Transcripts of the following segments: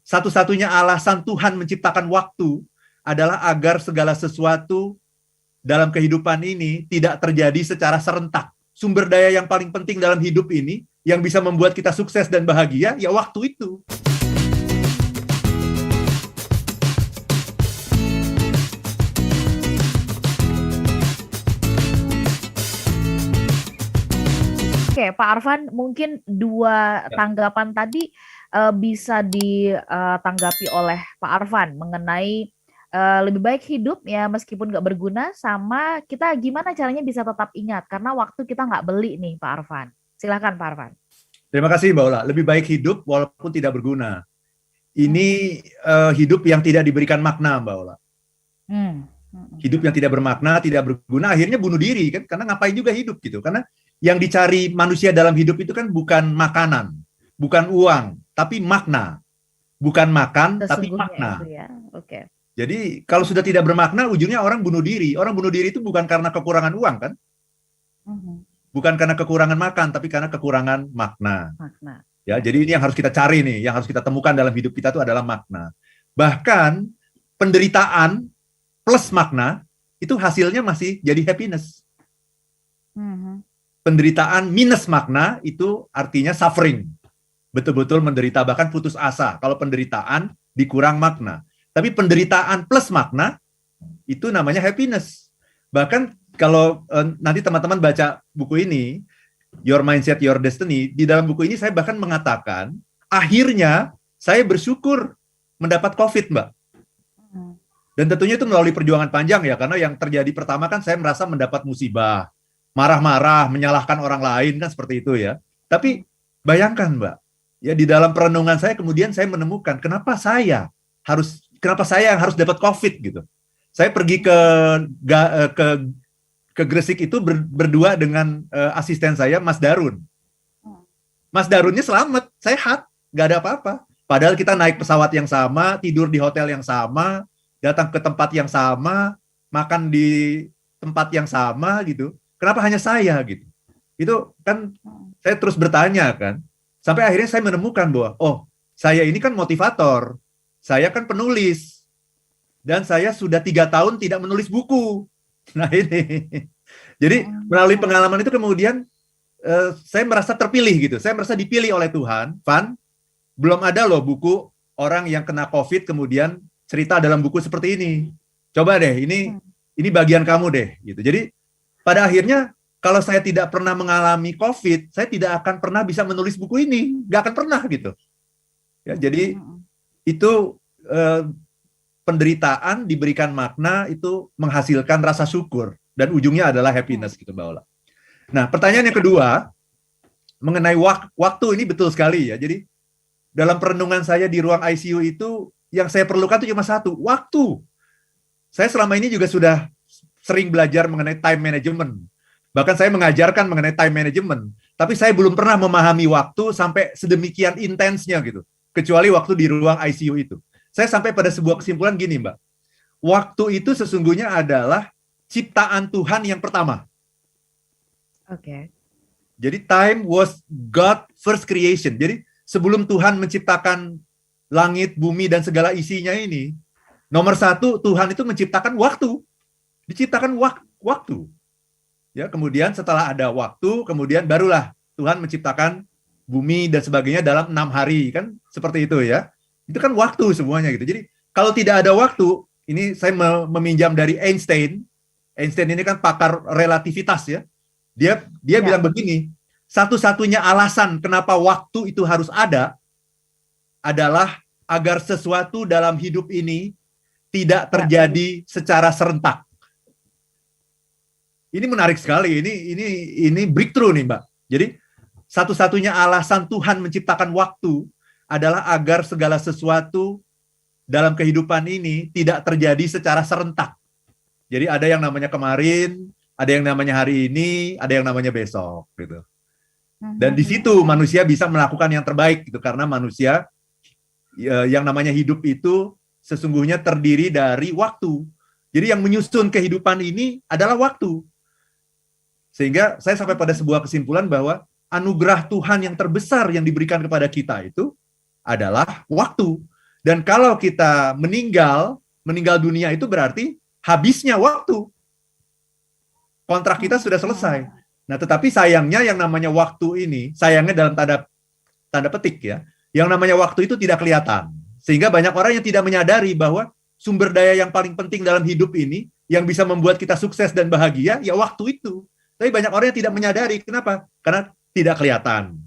satu-satunya alasan Tuhan menciptakan waktu adalah agar segala sesuatu dalam kehidupan ini tidak terjadi secara serentak. Sumber daya yang paling penting dalam hidup ini, yang bisa membuat kita sukses dan bahagia, ya waktu itu. Oke, Pak Arfan, mungkin dua tanggapan tadi bisa ditanggapi oleh Pak Arfan mengenai lebih baik hidup ya meskipun nggak berguna, sama kita gimana caranya bisa tetap ingat karena waktu kita nggak beli nih, Pak Arfan. Silakan, Pak Arfan. Terima kasih, Mbak Ola. Lebih baik hidup walaupun tidak berguna. Ini hidup yang tidak diberikan makna, Mbak Ola. Hidup yang tidak bermakna, tidak berguna, akhirnya bunuh diri kan? Karena ngapain juga hidup gitu? Karena yang dicari manusia dalam hidup itu kan bukan makanan, bukan uang, tapi makna. Bukan makan, tapi makna. Ya. Okay. Jadi kalau sudah tidak bermakna, ujungnya orang bunuh diri. Orang bunuh diri itu bukan karena kekurangan uang kan? Bukan karena kekurangan makan, tapi karena kekurangan makna. Ya, jadi ini yang harus kita cari nih, yang harus kita temukan dalam hidup kita itu adalah makna. Bahkan penderitaan plus makna itu hasilnya masih jadi happiness. Penderitaan minus makna itu artinya suffering. Betul-betul menderita, bahkan putus asa. Kalau penderitaan dikurang makna. Tapi penderitaan plus makna itu namanya happiness. Bahkan kalau nanti teman-teman baca buku ini, Your Mindset, Your Destiny, di dalam buku ini saya bahkan mengatakan, akhirnya saya bersyukur mendapat COVID, Mbak. Dan tentunya itu melalui perjuangan panjang ya, karena yang terjadi pertama kan saya merasa mendapat musibah. Marah-marah, menyalahkan orang lain, kan seperti itu ya. Tapi bayangkan, Mbak, ya di dalam perenungan saya kemudian saya menemukan kenapa saya yang harus dapat COVID gitu. Saya pergi ke Gresik itu berdua dengan asisten saya, Mas Darun. Mas Darunnya selamat, sehat, nggak ada apa-apa. Padahal kita naik pesawat yang sama, tidur di hotel yang sama, datang ke tempat yang sama, makan di tempat yang sama gitu. Kenapa hanya saya gitu? Itu kan saya terus bertanya kan. Sampai akhirnya saya menemukan bahwa, oh, saya ini kan motivator. Saya kan penulis. Dan saya sudah 3 tahun tidak menulis buku. Nah ini. Jadi melalui pengalaman itu kemudian saya merasa terpilih gitu. Saya merasa dipilih oleh Tuhan. Van, belum ada loh buku orang yang kena COVID kemudian cerita dalam buku seperti ini. Coba deh, ini bagian kamu deh gitu. Jadi pada akhirnya, kalau saya tidak pernah mengalami COVID, saya tidak akan pernah bisa menulis buku ini. Nggak akan pernah, gitu. Ya, jadi, itu penderitaan diberikan makna, itu menghasilkan rasa syukur. Dan ujungnya adalah happiness, gitu, Mbak Ola. Nah, pertanyaan yang kedua, mengenai waktu ini betul sekali, ya. Jadi, dalam perenungan saya di ruang ICU itu, yang saya perlukan itu cuma satu, waktu. Saya selama ini juga sudah sering belajar mengenai time management. Bahkan saya mengajarkan mengenai time management. Tapi saya belum pernah memahami waktu sampai sedemikian intensnya gitu. Kecuali waktu di ruang ICU itu. Saya sampai pada sebuah kesimpulan gini, Mbak. Waktu itu sesungguhnya adalah ciptaan Tuhan yang pertama. Oke. Jadi time was God first creation. Jadi sebelum Tuhan menciptakan langit, bumi, dan segala isinya ini, nomor satu, Tuhan itu menciptakan waktu. Diciptakan waktu. Ya, kemudian setelah ada waktu, kemudian barulah Tuhan menciptakan bumi dan sebagainya dalam 6 hari, kan seperti itu ya. Itu kan waktu semuanya gitu. Jadi kalau tidak ada waktu, ini saya meminjam dari Einstein. Einstein ini kan pakar relativitas ya. Dia bilang begini, satu-satunya alasan kenapa waktu itu harus ada adalah agar sesuatu dalam hidup ini tidak terjadi secara serentak. Ini menarik sekali. Ini breakthrough nih, Mbak. Jadi satu-satunya alasan Tuhan menciptakan waktu adalah agar segala sesuatu dalam kehidupan ini tidak terjadi secara serentak. Jadi ada yang namanya kemarin, ada yang namanya hari ini, ada yang namanya besok gitu. Dan di situ manusia bisa melakukan yang terbaik gitu, karena manusia yang namanya hidup itu sesungguhnya terdiri dari waktu. Jadi yang menyusun kehidupan ini adalah waktu. Sehingga saya sampai pada sebuah kesimpulan bahwa anugerah Tuhan yang terbesar yang diberikan kepada kita itu adalah waktu. Dan kalau kita meninggal dunia itu berarti habisnya waktu. Kontrak kita sudah selesai. Nah, tetapi sayangnya yang namanya waktu ini, sayangnya dalam tanda petik ya, yang namanya waktu itu tidak kelihatan. Sehingga banyak orang yang tidak menyadari bahwa sumber daya yang paling penting dalam hidup ini, yang bisa membuat kita sukses dan bahagia, ya waktu itu. Tapi banyak orang yang tidak menyadari. Kenapa? Karena tidak kelihatan.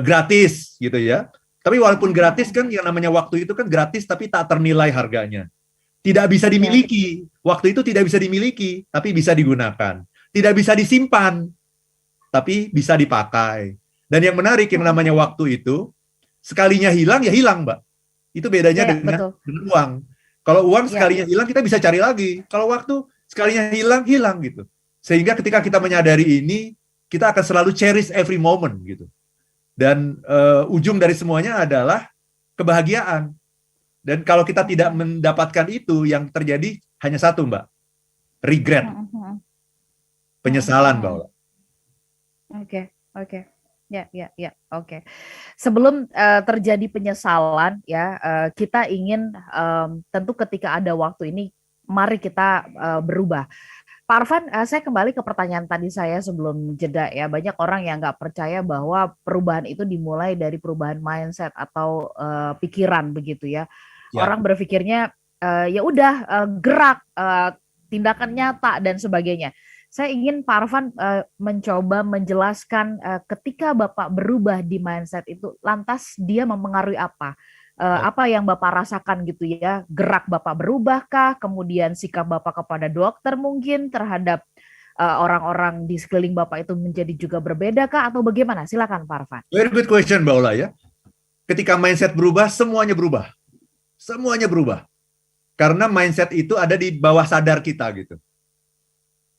Gratis gitu ya. Tapi walaupun gratis kan, yang namanya waktu itu kan gratis tapi tak ternilai harganya. Tidak bisa dimiliki. Waktu itu tidak bisa dimiliki, tapi bisa digunakan. Tidak bisa disimpan, tapi bisa dipakai. Dan yang menarik, yang namanya waktu itu, sekalinya hilang, ya hilang, Mbak. Itu bedanya dengan uang. Kalau uang sekalinya hilang, kita bisa cari lagi. Kalau waktu sekalinya hilang, hilang gitu. Sehingga ketika kita menyadari ini, kita akan selalu cherish every moment gitu. Dan ujung dari semuanya adalah kebahagiaan. Dan kalau kita tidak mendapatkan itu, yang terjadi hanya satu, Mbak. Regret. Penyesalan, Mbak Ola. Oke. Oke. Sebelum terjadi penyesalan, ya, kita ingin tentu ketika ada waktu ini, mari kita berubah. Pak Arfan, saya kembali ke pertanyaan tadi saya sebelum jeda ya. Banyak orang yang nggak percaya bahwa perubahan itu dimulai dari perubahan mindset atau pikiran begitu ya. Orang berpikirnya ya udah gerak, tindakan nyata dan sebagainya. Saya ingin Pak Arfan mencoba menjelaskan ketika Bapak berubah di mindset itu, lantas dia mempengaruhi apa? Apa yang Bapak rasakan gitu ya? Gerak Bapak berubahkah? Kemudian sikap Bapak kepada dokter mungkin terhadap orang-orang di sekeliling Bapak itu menjadi juga berbedakah atau bagaimana? Silakan Pak Arfan. Very good question, Mbak Ola ya. Ketika mindset berubah, semuanya berubah. Semuanya berubah. Karena mindset itu ada di bawah sadar kita gitu.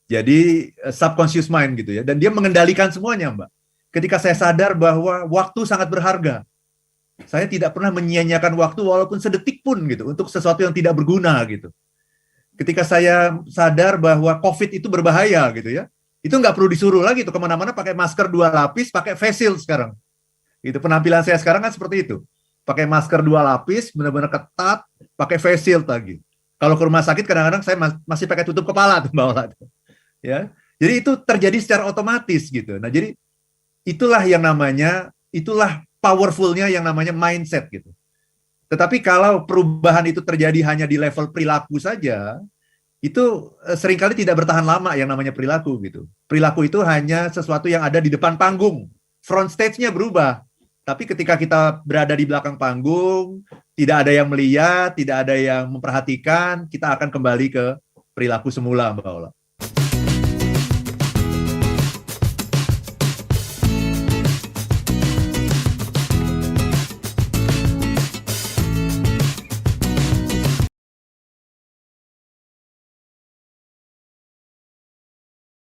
Jadi subconscious mind gitu ya. Dan dia mengendalikan semuanya, Mbak. Ketika saya sadar bahwa waktu sangat berharga. Saya tidak pernah menyia-nyiakan waktu walaupun sedetik pun gitu untuk sesuatu yang tidak berguna gitu. Ketika saya sadar bahwa COVID itu berbahaya gitu ya. Itu nggak perlu disuruh lagi tuh kemana-mana pakai masker 2 lapis, pakai face shield sekarang. Itu penampilan saya sekarang kan seperti itu. Pakai masker 2 lapis, benar-benar ketat, pakai face shield lagi. Kalau ke rumah sakit kadang-kadang saya masih pakai tutup kepala tuh Mbak Ola. Ya. Jadi itu terjadi secara otomatis gitu. Nah, jadi itulah powerfulnya yang namanya mindset gitu. Tetapi kalau perubahan itu terjadi hanya di level perilaku saja, itu seringkali tidak bertahan lama yang namanya perilaku gitu. Perilaku itu hanya sesuatu yang ada di depan panggung. Front stage-nya berubah. Tapi ketika kita berada di belakang panggung, tidak ada yang melihat, tidak ada yang memperhatikan, kita akan kembali ke perilaku semula, Mbak Ola.